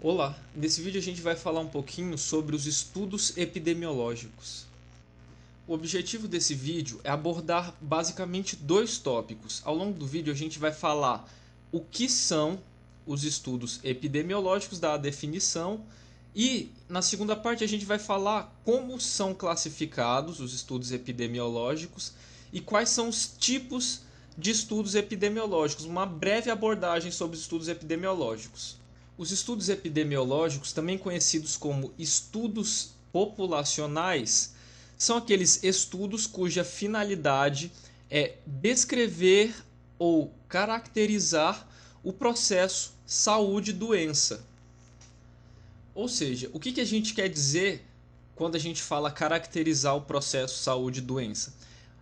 Olá, nesse vídeo a gente vai falar um pouquinho sobre os estudos epidemiológicos. O objetivo desse vídeo é abordar basicamente dois tópicos. Ao longo do vídeo a gente vai falar o que são os estudos epidemiológicos, da definição, e na segunda parte a gente vai falar como são classificados os estudos epidemiológicos e quais são os tipos de estudos epidemiológicos, uma breve abordagem sobre os estudos epidemiológicos. Os estudos epidemiológicos, também conhecidos como estudos populacionais, são aqueles estudos cuja finalidade é descrever ou caracterizar o processo saúde-doença. Ou seja, o que a gente quer dizer quando a gente fala caracterizar o processo saúde-doença?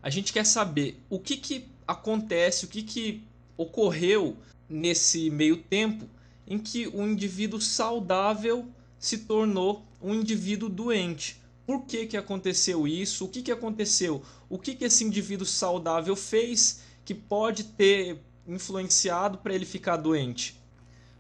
A gente quer saber o que acontece, o que ocorreu nesse meio tempo em que o indivíduo saudável se tornou um indivíduo doente. Por que aconteceu isso? O que aconteceu? O que esse indivíduo saudável fez que pode ter influenciado para ele ficar doente?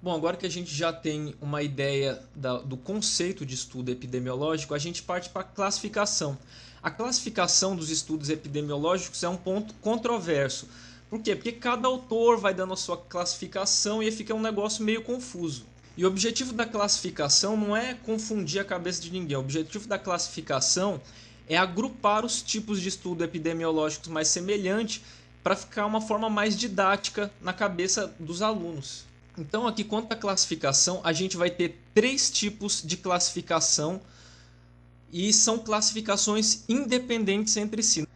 Bom, agora que a gente já tem uma ideia do conceito de estudo epidemiológico, a gente parte para a classificação. A classificação dos estudos epidemiológicos é um ponto controverso. Por quê? Porque cada autor vai dando a sua classificação e fica um negócio meio confuso. E o objetivo da classificação não é confundir a cabeça de ninguém. O objetivo da classificação é agrupar os tipos de estudo epidemiológicos mais semelhantes para ficar uma forma mais didática na cabeça dos alunos. Então, aqui, quanto à classificação, a gente vai ter três tipos de classificação e são classificações independentes entre si.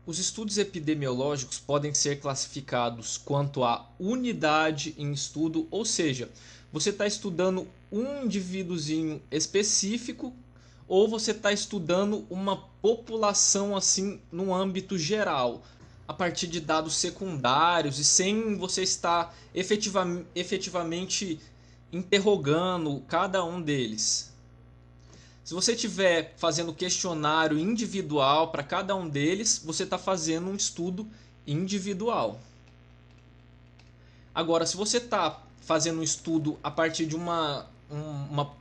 Os estudos epidemiológicos podem ser classificados quanto à unidade em estudo, ou seja, você está estudando um indivíduozinho específico ou você está estudando uma população assim no âmbito geral, a partir de dados secundários e sem você estar efetivamente interrogando cada um deles. Se você estiver fazendo questionário individual para cada um deles, você está fazendo um estudo individual. Agora, se você está fazendo um estudo a partir de uma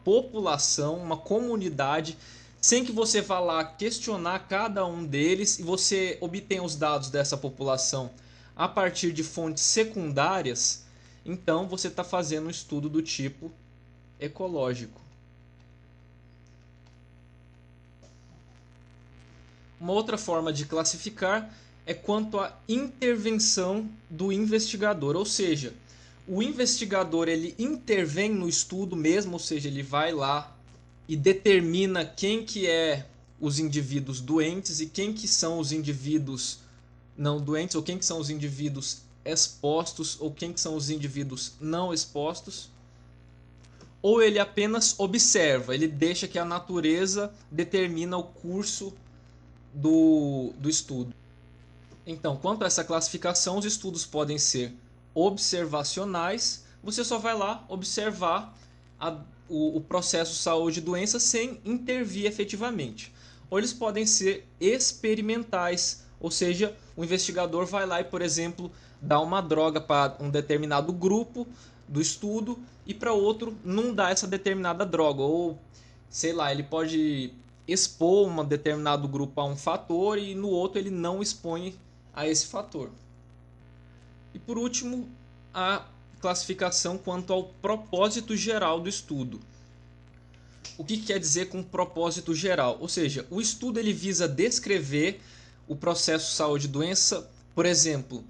população, uma comunidade, sem que você vá lá questionar cada um deles e você obtenha os dados dessa população a partir de fontes secundárias, então você está fazendo um estudo do tipo ecológico. Uma outra forma de classificar é quanto à intervenção do investigador, ou seja, o investigador ele intervém no estudo mesmo, ou seja, ele vai lá e determina quem que é os indivíduos doentes e quem que são os indivíduos não doentes, ou quem que são os indivíduos expostos, ou quem que são os indivíduos não expostos. Ou ele apenas observa, ele deixa que a natureza determina o curso do estudo. Então, quanto a essa classificação, os estudos podem ser observacionais, você só vai lá observar o processo saúde e doença sem intervir efetivamente. Ou eles podem ser experimentais, ou seja, o investigador vai lá e, por exemplo, dá uma droga para um determinado grupo do estudo e para outro não dá essa determinada droga. Ou, sei lá, ele pode expor um determinado grupo a um fator e no outro ele não expõe a esse fator. E por último, a classificação quanto ao propósito geral do estudo. O que quer dizer com propósito geral? Ou seja, o estudo ele visa descrever o processo saúde e doença, por exemplo,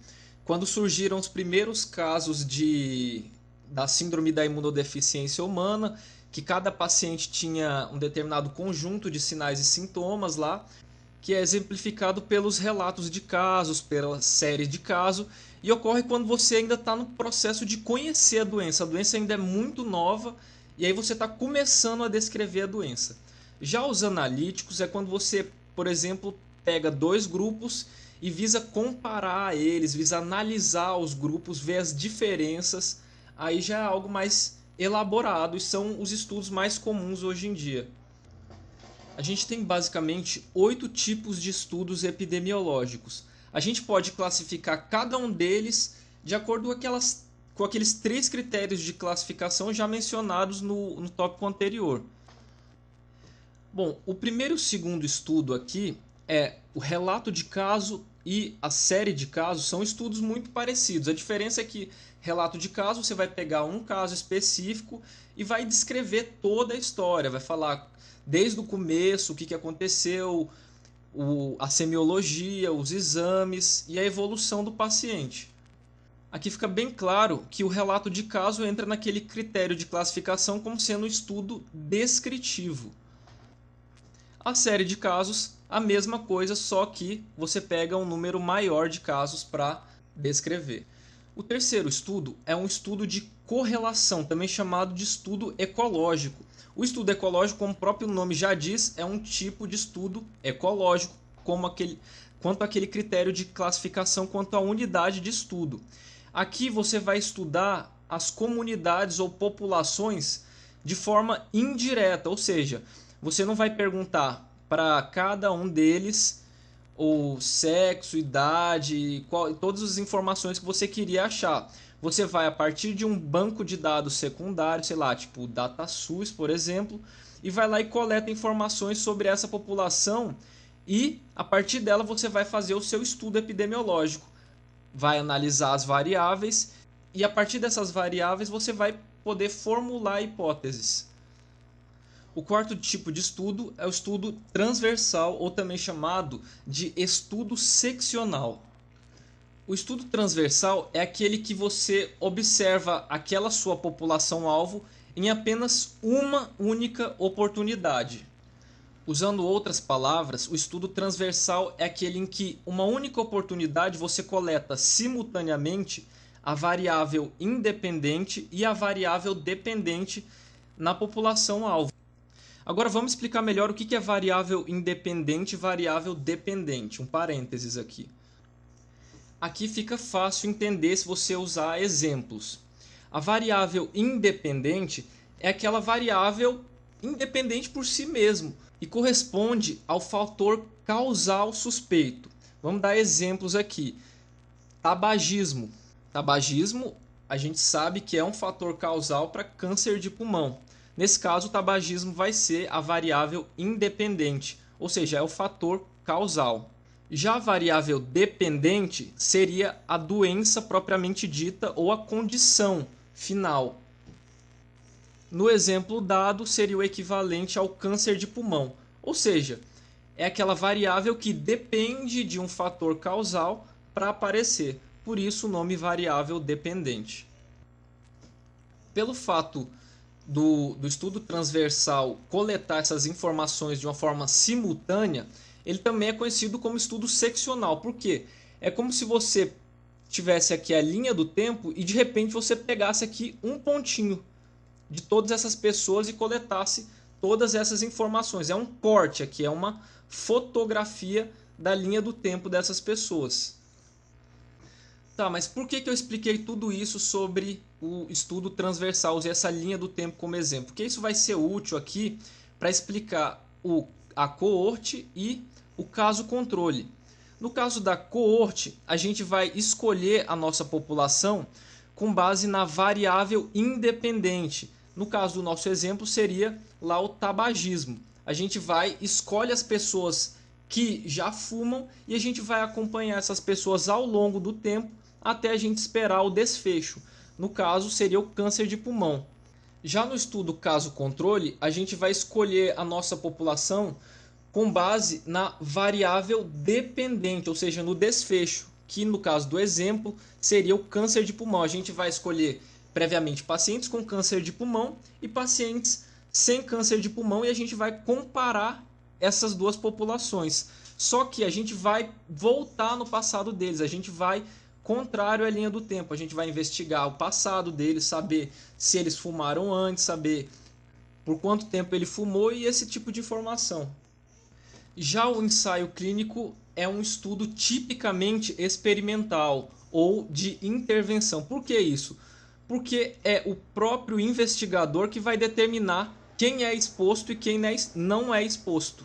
quando surgiram os primeiros casos da síndrome da imunodeficiência humana, que cada paciente tinha um determinado conjunto de sinais e sintomas lá, que é exemplificado pelos relatos de casos, pela série de casos, e ocorre quando você ainda está no processo de conhecer a doença. A doença ainda é muito nova e aí você está começando a descrever a doença. Já os analíticos é quando você, por exemplo, pega dois grupos e visa comparar eles, visa analisar os grupos, ver as diferenças, aí já é algo mais elaborado e são os estudos mais comuns hoje em dia. A gente tem basicamente 8 tipos de estudos epidemiológicos. A gente pode classificar cada um deles de acordo com aquelas com aqueles 3 critérios de classificação já mencionados no tópico anterior. Bom, o primeiro e o segundo estudo aqui é o relato de caso e a série de casos, são estudos muito parecidos. A diferença é que relato de caso você vai pegar um caso específico e vai descrever toda a história, vai falar desde o começo o que aconteceu, a semiologia, os exames e a evolução do paciente. Aqui fica bem claro que o relato de caso entra naquele critério de classificação como sendo um estudo descritivo. A série de casos, a mesma coisa, só que você pega um número maior de casos para descrever. O terceiro estudo é um estudo de correlação, também chamado de estudo ecológico. O estudo ecológico, como o próprio nome já diz, é um tipo de estudo ecológico, quanto àquele critério de classificação, quanto à unidade de estudo. Aqui você vai estudar as comunidades ou populações de forma indireta, ou seja, você não vai perguntar para cada um deles o sexo, idade, todas as informações que você queria achar. Você vai a partir de um banco de dados secundário, sei lá, tipo o DataSUS, por exemplo, e vai lá e coleta informações sobre essa população e a partir dela você vai fazer o seu estudo epidemiológico. Vai analisar as variáveis e a partir dessas variáveis você vai poder formular hipóteses. O quarto tipo de estudo é o estudo transversal, ou também chamado de estudo seccional. O estudo transversal é aquele que você observa aquela sua população-alvo em apenas uma única oportunidade. Usando outras palavras, o estudo transversal é aquele em que uma única oportunidade você coleta simultaneamente a variável independente e a variável dependente na população-alvo. Agora vamos explicar melhor o que é variável independente e variável dependente. Um parênteses aqui. Aqui fica fácil entender se você usar exemplos. A variável independente é aquela variável independente por si mesmo e corresponde ao fator causal suspeito. Vamos dar exemplos aqui. Tabagismo. Tabagismo, a gente sabe que é um fator causal para câncer de pulmão. Nesse caso, o tabagismo vai ser a variável independente, ou seja, é o fator causal. Já a variável dependente seria a doença propriamente dita ou a condição final. No exemplo dado, seria o equivalente ao câncer de pulmão, ou seja, é aquela variável que depende de um fator causal para aparecer, por isso o nome variável dependente. Pelo fato do estudo transversal coletar essas informações de uma forma simultânea, ele também é conhecido como estudo seccional. Por quê? É como se você tivesse aqui a linha do tempo e de repente você pegasse aqui um pontinho de todas essas pessoas e coletasse todas essas informações. É um corte aqui, é uma fotografia da linha do tempo dessas pessoas. Tá, mas por que eu expliquei tudo isso sobre o estudo transversal, usei essa linha do tempo como exemplo? Porque isso vai ser útil aqui para explicar a coorte e o caso controle. No caso da coorte, a gente vai escolher a nossa população com base na variável independente. No caso do nosso exemplo, seria lá o tabagismo. A gente escolhe as pessoas que já fumam e a gente vai acompanhar essas pessoas ao longo do tempo até a gente esperar o desfecho. No caso, seria o câncer de pulmão. Já no estudo caso-controle, a gente vai escolher a nossa população com base na variável dependente, ou seja, no desfecho, que no caso do exemplo seria o câncer de pulmão. A gente vai escolher previamente pacientes com câncer de pulmão e pacientes sem câncer de pulmão e a gente vai comparar essas duas populações. Só que a gente vai voltar no passado deles, a gente vai contrário à linha do tempo. A gente vai investigar o passado deles, saber se eles fumaram antes, saber por quanto tempo ele fumou e esse tipo de informação. Já o ensaio clínico é um estudo tipicamente experimental ou de intervenção. Por que isso? Porque é o próprio investigador que vai determinar quem é exposto e quem não é exposto.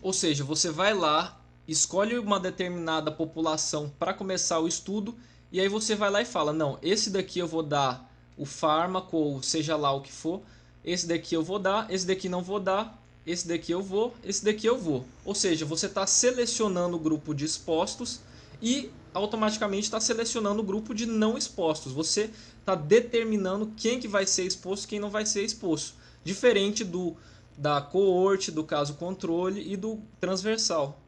Ou seja, você vai lá, escolhe uma determinada população para começar o estudo E aí você vai lá e fala, não, esse daqui eu vou dar o fármaco, ou seja lá o que for, esse daqui eu vou dar, esse daqui não vou dar, esse daqui eu vou, esse daqui eu vou. Ou seja, você está selecionando o grupo de expostos e automaticamente está selecionando o grupo de não expostos. Você está determinando quem que vai ser exposto e quem não vai ser exposto. Diferente da coorte, do caso controle e do transversal.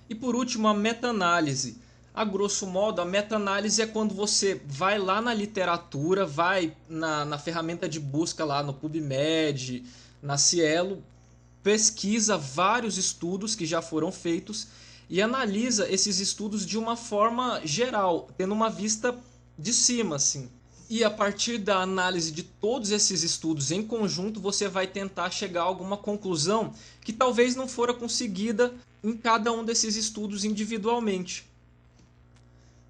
E por último, a meta-análise. A grosso modo, a meta-análise é quando você vai lá na literatura, vai na ferramenta de busca lá no PubMed, na Cielo, pesquisa vários estudos que já foram feitos e analisa esses estudos de uma forma geral, tendo uma vista de cima, assim. E a partir da análise de todos esses estudos em conjunto, você vai tentar chegar a alguma conclusão que talvez não fora conseguida em cada um desses estudos individualmente.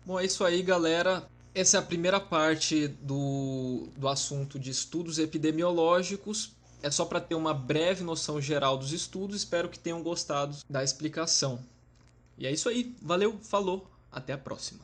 Bom, é isso aí, galera. Essa é a primeira parte do assunto de estudos epidemiológicos. É só para ter uma breve noção geral dos estudos. Espero que tenham gostado da explicação. E é isso aí. Valeu, falou, até a próxima.